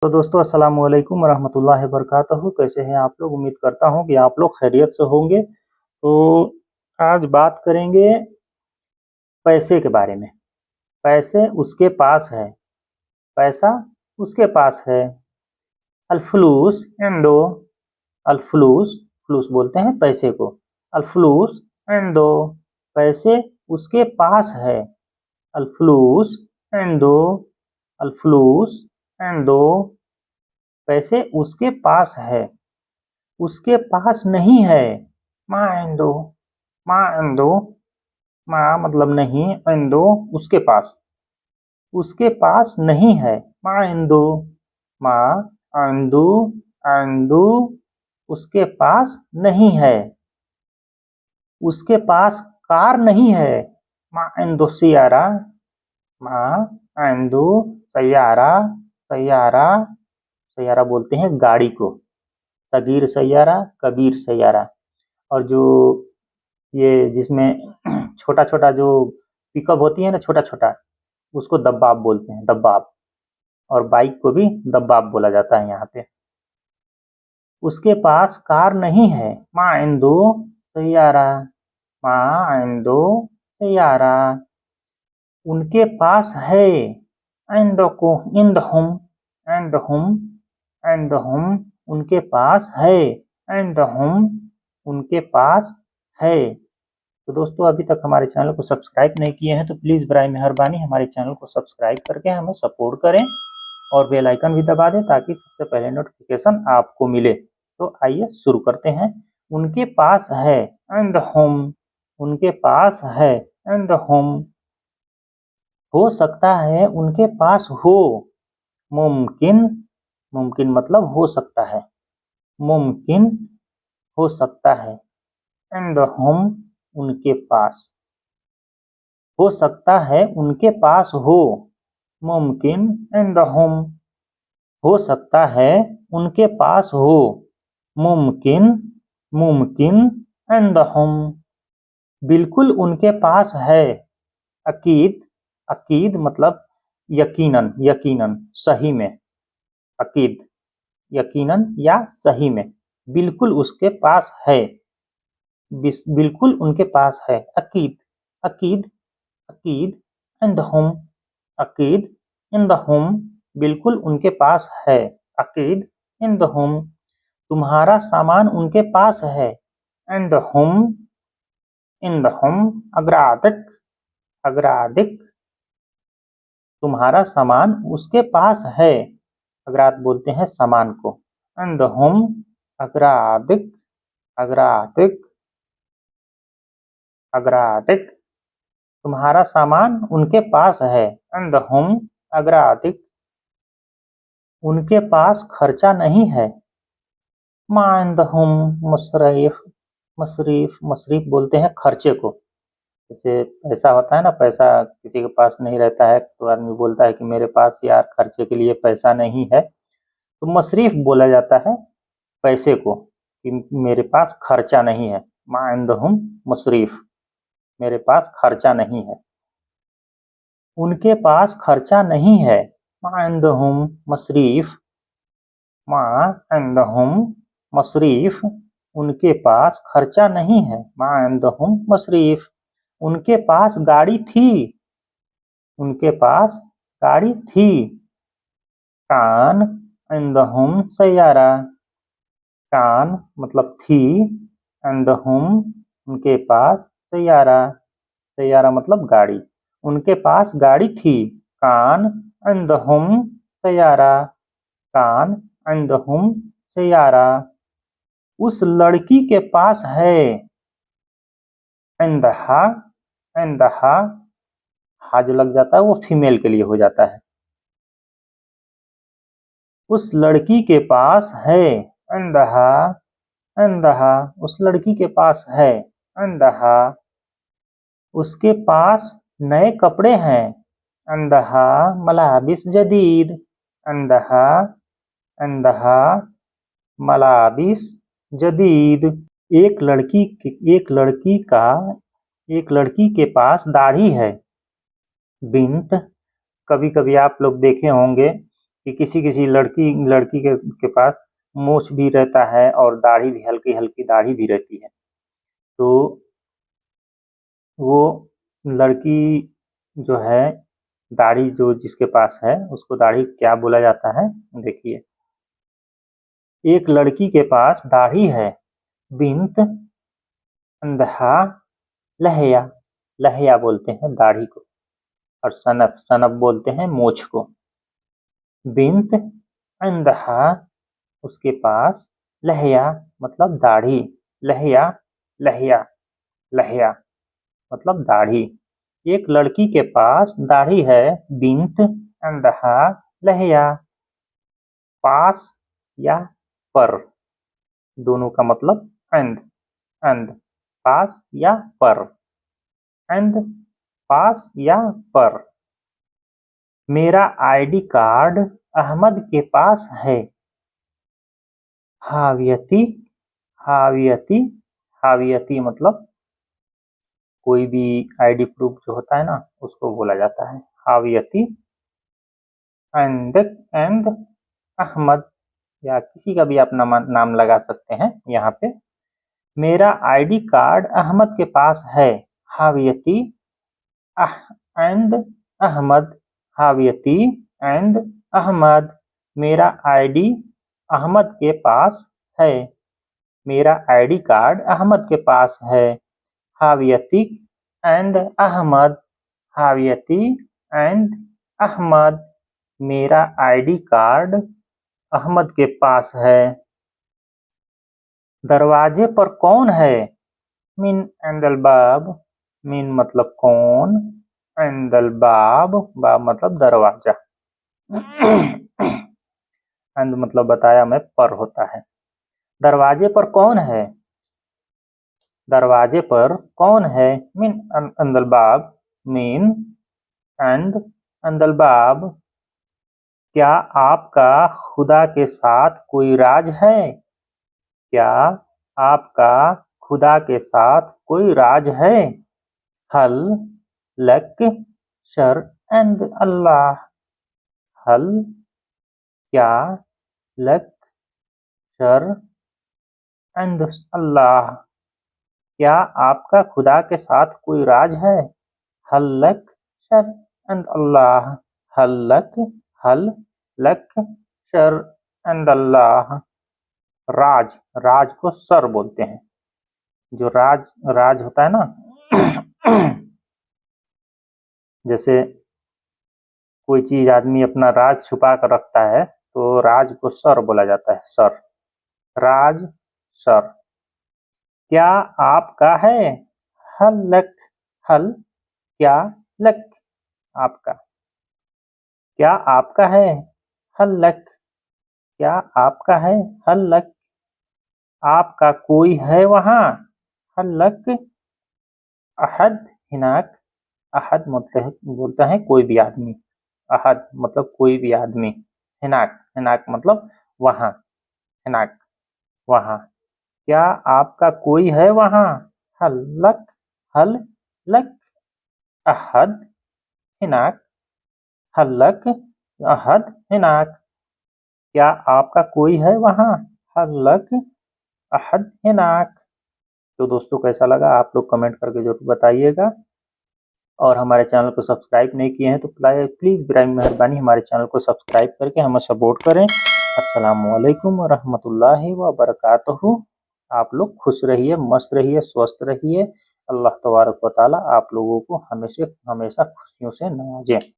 तो दोस्तों अस्सलाम वालेकुम रहमतुल्लाहि वबरकातुहू। कैसे हैं आप लोग? उम्मीद करता हूँ कि आप लोग खैरियत से होंगे। तो आज बात करेंगे पैसे के बारे में। पैसे उसके पास है, पैसा उसके पास है। अल-फलूस इंदो, अल-फलूस, फलूस बोलते हैं पैसे को। अल-फलूस इंदो, पैसे उसके पास है। अल-फलूस इंदो, अल-फलूस इंदो, पैसे उसके पास है। उसके पास नहीं है। मा इंदो, मा इंदो, मा मतलब नहीं, इंदो उसके पास, उसके पास नहीं है। मा इंदो, मा इंदो, इंदो उसके पास नहीं है। उसके पास कार नहीं है। मा इंदो सियारा, मा इंदो सैयारा, सैयारा, सैयारा बोलते हैं गाड़ी को। सगीर सैयारा, कबीर सैयारा। और जो ये जिसमें छोटा छोटा जो पिकअप होती है ना, छोटा छोटा, उसको दब्बाब बोलते हैं, दब्बाब। और बाइक को भी दब्बाब बोला जाता है यहाँ पे। उसके पास कार नहीं है। मा इंदो सैयारा, मा इंदो सैयारा, उनके पास है। इंदको इंदहुम, इंदहुम, इंदहुम उनके पास है। इंदहुम उनके पास है। तो दोस्तों अभी तक हमारे चैनल को सब्सक्राइब नहीं किए हैं तो प्लीज़ बराए मेहरबानी हमारे चैनल को सब्सक्राइब करके हमें सपोर्ट करें और बेल आइकन भी दबा दें ताकि सबसे पहले नोटिफिकेशन आपको मिले। तो आइए शुरू करते हैं। उनके पास है एंड होम, उनके पास है एंड होम, हो सकता है उनके पास हो। मुमकिन, मुमकिन मतलब हो सकता है, मुमकिन हो सकता है। एंड होम उनके पास, हो सकता है उनके पास हो। मुमकिन इंदहुम, हो सकता है उनके पास हो। मुमकिन, मुमकिन इंदहुम, बिल्कुल उनके पास है। अकीद, अकीद मतलब यकीनन, यकीनन सही में। अकीद यकीनन या सही में, बिल्कुल उसके पास है, बिल्कुल उनके पास है। अकीद, अकीद, अकीद इंदहुम, अकीद इंदहुम, बिल्कुल उनके पास है। अकीद इंदहुम, तुम्हारा सामान उनके पास है। इंदहुम, इंदहुम अग्रादिक, अग्रादिक, तुम्हारा सामान उसके पास है। अग्रात बोलते हैं सामान को। इंदहुम अग्रादिक, अग्रादिक, अग्रादिक, तुम्हारा सामान उनके पास है। इंदहुम अग्रादिक, उनके पास खर्चा नहीं है। मा इंदहुम मसरीफ, मसरीफ, मसरीफ बोलते हैं खर्चे को। जैसे पैसा होता है ना, पैसा किसी के पास नहीं रहता है तो आदमी बोलता है कि मेरे पास यार खर्चे के लिए पैसा नहीं है, तो मसरीफ बोला जाता है पैसे को कि मेरे पास खर्चा नहीं है। मा इंदहुम मसरीफ, मेरे पास खर्चा नहीं है। उनके पास खर्चा नहीं है। मा इंदहुम मसरीफ, मा इंदहुम मसरीफ, उनके पास खर्चा नहीं है। मा इंदहुम मसरीफ, उनके पास गाड़ी थी, उनके पास गाड़ी थी। कान इंदहुम सैयारा, कान मतलब थी, इंदहुम उनके पास सैयारा, सैयारा मतलब गाड़ी, उनके पास गाड़ी थी। कान इंदहुम सैयारा, कान इंदहुम सैयारा, उस लड़की के पास है। इंदहा, इंदहा, हा जो लग जाता है वो फीमेल के लिए हो जाता है। उस लड़की के पास है। इंदहा, इंदहा, उस लड़की के पास है। इंदहा, उसके पास नए कपड़े हैं। इंदहा मलाबिस जदीद, इंदहा, इंदहा मलाबिस जदीद, एक लड़की, एक लड़की का, एक लड़की के पास दाढ़ी है। बिंत, कभी कभी आप लोग देखे होंगे कि किसी लड़की के पास मूछ भी रहता है और दाढ़ी भी, हल्की हल्की दाढ़ी भी रहती है। तो वो लड़की जो है, दाढ़ी जो जिसके पास है उसको दाढ़ी क्या बोला जाता है? देखिए, एक लड़की के पास दाढ़ी है, बिन्त अंदहा लहया, लहया बोलते हैं दाढ़ी को, और सनफ, सनफ बोलते हैं मोछ को। बिन्त अंदहा, उसके पास, लहया मतलब दाढ़ी, लहया, लहया, लहया मतलब दाढ़ी। एक लड़की के पास दाढ़ी है, बिन्त अंदहा लहया। पास या पर, दोनों का मतलब अंद, अंद, पास या पर, अंद, पास या पर। मेरा आईडी कार्ड अहमद के पास है, हावियती, हावियती, हावियती मतलब कोई भी आईडी प्रूफ जो होता है ना, उसको बोला जाता है हावियती। एंड अहमद, या किसी का भी अपना नाम लगा सकते हैं यहाँ पे। मेरा आईडी कार्ड अहमद के पास है, हावियती एंड अहमद, हावियती एंड अहमद। मेरा आईडी अहमद के पास है, मेरा आईडी कार्ड अहमद के पास है, हावियती एंड अहमद, हावियती एंड अहमद। मेरा आईडी कार्ड अहमद के पास है। दरवाजे पर कौन है? मिन अंदल बाब, मिन मतलब कौन, अंदल बाब, बाब मतलब दरवाजा, अंद मतलब बताया मैं, पर होता है। दरवाजे पर कौन है? दरवाजे पर कौन है? मिन अंदल बाब, मिन एंड अंदल बाब। क्या आपका खुदा के साथ कोई राज है? क्या आपका खुदा के साथ कोई राज है? हल लक शर एंड अल्लाह, हल क्या, लक शर एंड अल्लाह, क्या आपका खुदा के साथ कोई राज है? हल लक शर एंड अल्लाह, हल लक शर एंड अल्लाह। राज, राज को सर बोलते हैं। जो राज, राज होता है ना जैसे कोई चीज आदमी अपना राज छुपा कर रखता है, तो राज को सर बोला जाता है, सर, राज, सर। क्या आपका है? हल लक, हल क्या, लक आपका, क्या आपका है? हल लक क्या आपका है? हल लक आपका कोई है वहां? हल लक अहद हिनाक, अहद मतलब बोलता है कोई भी आदमी, अहद मतलब कोई भी आदमी, हिनाक, हिनाक मतलब वहां, हिनाक वहां। क्या आपका कोई है वहां? हल लक अहद हिनाक, हल लक अहद हिनाक। क्या आपका कोई है वहां? हल लक अहद हिनाक। तो दोस्तों, कैसा लगा आप लोग कमेंट करके जरूर बताइएगा, और हमारे चैनल को सब्सक्राइब नहीं किए हैं तो प्लीज़ बराए मेहरबानी हमारे चैनल को सब्सक्राइब करके हमें सपोर्ट करें। अस्सलामु अलैकुम वरहमतुल्लाहि वबरकातुहू। आप लोग खुश रहिए, मस्त रहिए, स्वस्थ रहिए। अल्लाह तबारक व तआला आप लोगों को हमेशा हमेशा खुशियों से नवाजे।